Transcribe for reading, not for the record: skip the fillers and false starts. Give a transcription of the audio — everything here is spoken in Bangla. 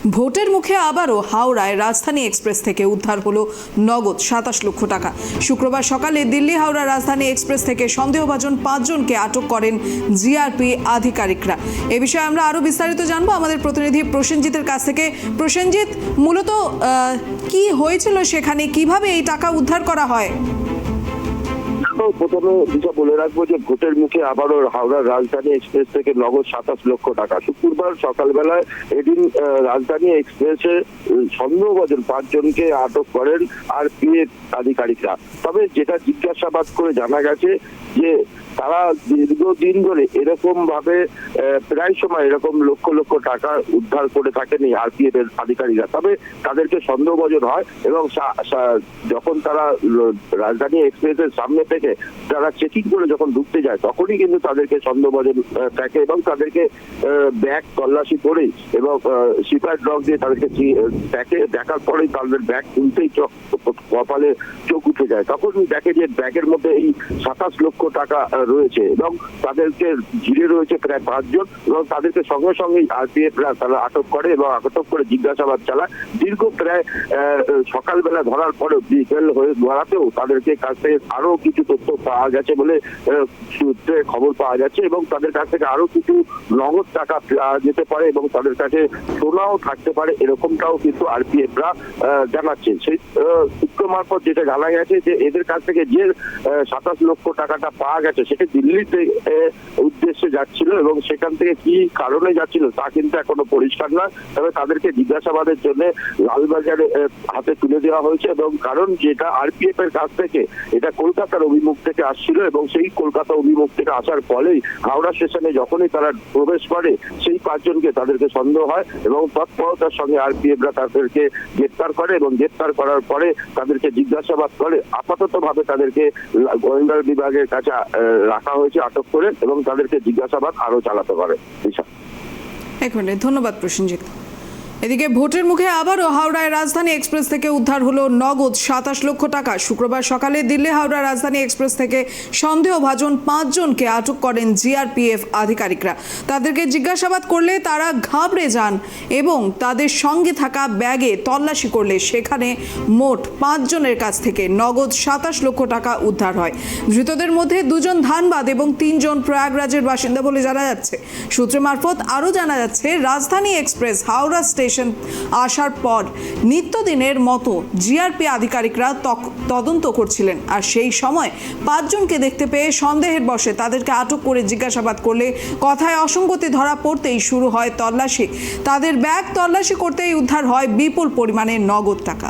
ভোটের মুখে আবারও হাওড়ায় রাজধানী এক্সপ্রেস থেকে উদ্ধার হলো নগদ 27 লক্ষ টাকা। শুক্রবার সকালে দিল্লি হাওড়া রাজধানী এক্সপ্রেস থেকে সন্দেহভাজন 5 জনকে আটক করেন জিআরপি আধিকারিকরা। এ বিষয়ে আমরা আরো বিস্তারিত জানবো আমাদের প্রতিনিধি প্রসেনজিতের কাছ থেকে। প্রসেনজিৎ, মূলত কি হয়েছিল সেখানে, কিভাবে এই টাকা উদ্ধার করা হয়? প্রথমে যেটা বলে রাখবো যে ভোটের মুখে আবারও হাওড়ার রাজধানী এক্সপ্রেস থেকে নগদ 27 লক্ষ টাকা। শুক্রবার সকালবেলায় এদিন রাজধানী এক্সপ্রেসে সন্দেহভাজন 5 জনকে আটক করেন আরপিএফ আধিকারিকরা। তবে যেটা জিজ্ঞাসাবাদ করে জানা গেছে যে তারা দীর্ঘদিন ধরে এরকম ভাবে প্রায় সময় এরকম লক্ষ লক্ষ টাকা উদ্ধার করে থাকেন এই আরপিএফ এর আধিকারিকরা। তবে তাদেরকে সন্দেহভাজন হয় এবং যখন তারা রাজধানী এক্সপ্রেসের সামনে থেকে তারা চেকিং করে যখন ঢুকতে যায় তখনই কিন্তু তাদেরকে সন্দেহভাজন থাকে এবং তাদেরকে ব্যাগ তল্লাশি করে এবং সিপার ড্রগ দিয়ে তাদেরকে দেখার পরেই তাদের ব্যাগ খুলতেই কপালে চোখ উঠে যায়। তখন দেখে যে ব্যাগের মধ্যে এই 27 লক্ষ টাকা রয়েছে এবং তাদেরকে ঘিরে রয়েছে প্রায় 5 জন এবং তাদেরকে সঙ্গে সঙ্গেই আরপিএফরা তারা আটক করে এবং আটক করে জিজ্ঞাসাবাদ চালায়। দীর্ঘ প্রায় সকালবেলা ধরার পরে বিকেল হয়ে ধরাতেও তাদেরকে কাছ থেকে আরো কিছু তথ্য পাওয়া গেছে বলে সূত্রে খবর পাওয়া যাচ্ছে এবং তাদের কাছ থেকে আরো কিছু নগদ টাকা যেতে পারে এবং তাদের কাছে সোনাও থাকতে পারে, এরকমটাও কিন্তু আরপিএফরা জানাচ্ছে। সেই সূত্র মারফত যেটা জানা গেছে যে এদের কাছ থেকে যে 27 লক্ষ টাকাটা পাওয়া গেছে সেটা দিল্লিতে উদ্দেশ্যে যাচ্ছিল এবং সেখান থেকে কি কারণে যাচ্ছিল তা কিন্তু এখনো পরিষ্কার নয়। তবে তাদেরকে জিজ্ঞাসাবাদের জন্য লালবাজারে হাতে তুলে দেওয়া হয়েছে এবং কারণ যেটা আরপিএফ এর কাছ থেকে এটা কলকাতার অভিমুখ থেকে আসছিল এবং সেই কলকাতা অভিমুখ থেকে আসার ফলেই হাওড়া স্টেশনে যখনই তারা প্রবেশ করে সেই 5 জনকে তাদেরকে সন্দেহ হয় এবং তৎপরতার সঙ্গে আরপিএফরা তাদেরকে গ্রেপ্তার করে এবং গ্রেপ্তার করার পরে তাদেরকে জিজ্ঞাসাবাদ করে আপাতত ভাবে তাদেরকে গোয়েন্দা বিভাগের কাছে রাখা হয়েছে আটক করে এবং তাদেরকে জিজ্ঞাসাবাদ আরো চালাতে পারে। ধন্যবাদ প্রসেনজিৎ। এদিকে ভোটের মুখে আবারও হাওড়ায় রাজধানী এক্সপ্রেস থেকে উদ্ধার হলো নগদ 27 লক্ষ টাকা। শুক্রবার সকালে দিল্লি হাওড়া রাজধানী এক্সপ্রেস থেকে সন্দেহভাজন 5 জনকে আটক করেন জিআরপিএফ আধিকারিকরা। তাদেরকে জিজ্ঞাসাবাদ করলে তারা ঘাবড়ে যান এবং তাদের সঙ্গে থাকা ব্যাগে তল্লাশি করলে সেখানে মোট 5 জনের কাছ থেকে নগদ 27 লক্ষ টাকা উদ্ধার হয়। ধৃতদের মধ্যে 2 জন ধানবাদ এবং 3 জন প্রয়াগরাজের বাসিন্দা বলে জানা যাচ্ছে। সূত্র মারফত আরও জানা যাচ্ছে রাজধানী এক্সপ্রেস হাওড়া স্টেশন আসার পর নিত্যদিনের মতো জিআরপি আধিকারিকরা তদন্ত করছিলেন আর সেই সময় 5 জনকে দেখতে পেয়ে সন্দেহের বশে তাদেরকে আটক করে জিজ্ঞাসাবাদ করলে কথায় অসঙ্গতি ধরা পড়তেই শুরু হয় তল্লাশি। তাদের ব্যাগ তল্লাশি করতেই উদ্ধার হয় বিপুল পরিমাণে নগদ টাকা।